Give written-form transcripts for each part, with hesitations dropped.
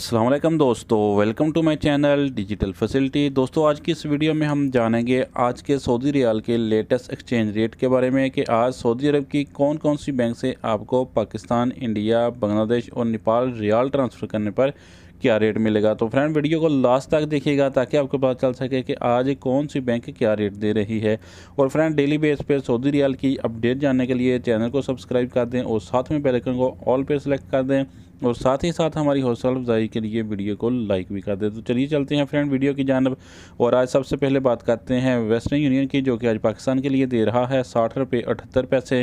अस्सलाम वालेकुम दोस्तों, welcome to my channel digital facility. दोस्तों आज की इस वीडियो में हम जानेंगे आज के सऊदी रियाल के लेटेस्ट एक्सचेंज रेट के बारे में कि आज सऊदी अरब की कौन कौन सी बैंक से आपको पाकिस्तान, इंडिया, बांग्लादेश और नेपाल रियाल ट्रांसफ़र करने पर क्या रेट मिलेगा। तो फ्रेंड वीडियो को लास्ट तक देखिएगा ताकि आपको पता चल सके कि आज कौन सी बैंक क्या रेट दे रही है। और फ्रेंड डेली बेस पे सऊदी रियाल की अपडेट जानने के लिए चैनल को सब्सक्राइब कर दें और साथ में बेल आइकन को ऑल पे सेलेक्ट कर दें और साथ ही साथ हमारी हौसला अफजाई के लिए वीडियो को लाइक भी कर दें। तो चलिए चलते हैं फ्रेंड वीडियो की जानब। और आज सबसे पहले बात करते हैं वेस्टर्न यूनियन की, जो कि आज पाकिस्तान के लिए दे रहा है 60 रुपये 78 पैसे,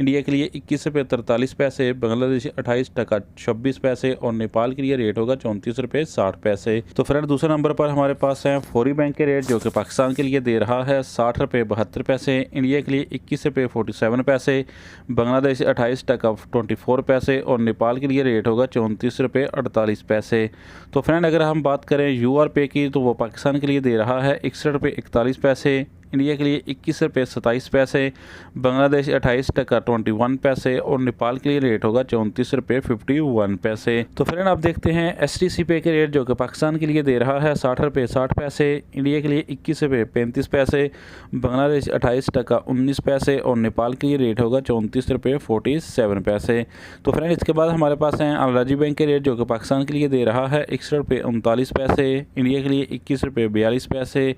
इंडिया के लिए 21 रुपये 43 पैसे, बांग्लादेश 28 टका 26 पैसे और नेपाल के लिए रेट होगा 34 रुपये 60 पैसे। तो फ्रेंड दूसरे नंबर पर हमारे पास है फौरी बैंक के रेट, जो कि पाकिस्तान के लिए दे रहा है 60 रुपये 72 पैसे, इंडिया के लिए 21 रुपये 47 पैसे, बांग्लादेश 28 टका 24 पैसे और नेपाल के लिए रेट होगा 34 रुपये 48 पैसे। तो फ्रेंड अगर हम बात करें यूआर पे की, तो वो पाकिस्तान के लिए दे रहा है 61 रुपये 41 पैसे, इंडिया के लिए 21 रुपये 27 पैसे, बांग्लादेश 28 टका 21 पैसे और नेपाल के लिए रेट होगा 34 रुपये 51 पैसे। तो फ्रेंड आप देखते हैं एसटीसी पे के रेट, जो कि पाकिस्तान के लिए दे रहा है 60 रुपये 60 पैसे, इंडिया के लिए 21 रुपये 35 पैसे, बांग्लादेश 28 टका 19 पैसे और नेपाल के लिए रेट होगा 34 रुपये 47 पैसे। तो फ्रेंड इसके बाद हमारे पास हैं अलराजी बैंक के रेट, जो कि पाकिस्तान के लिए दे रहा है 61 रुपये 39 पैसे, इंडिया के लिए 21 रुपये 42 पैसे,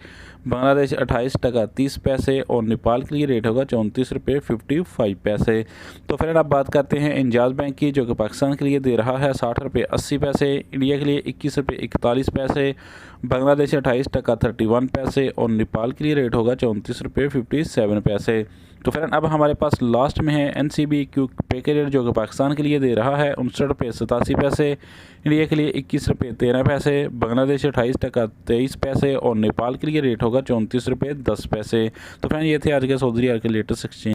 बांग्लादेश 28 टका 30 पैसे और नेपाल के लिए रेट होगा 34 रुपये 55 पैसे। तो फ्रेंड आप बात करते हैं इंजाज बैंक की, जो कि पाकिस्तान के लिए दे रहा है 60 रुपये 80 पैसे, इंडिया के लिए 21 रुपये 41 पैसे, बांग्लादेश 28 टका 31 पैसे और नेपाल के लिए रेट होगा 34 रुपये 57 पैसे। तो फ्रेंड अब हमारे पास लास्ट में है एनसीबी क्यू पे के रेट, जो कि पाकिस्तान के लिए दे रहा है 59 रुपये 87 पैसे, इंडिया के लिए 21 रुपये 13 पैसे, बांग्लादेश 28 टका 23 पैसे और नेपाल के लिए रेट होगा 34 रुपये 10 पैसे। तो फ्रेंड ये थे आज के सऊदी रियाल के लेटेस्ट एक्सचेंज।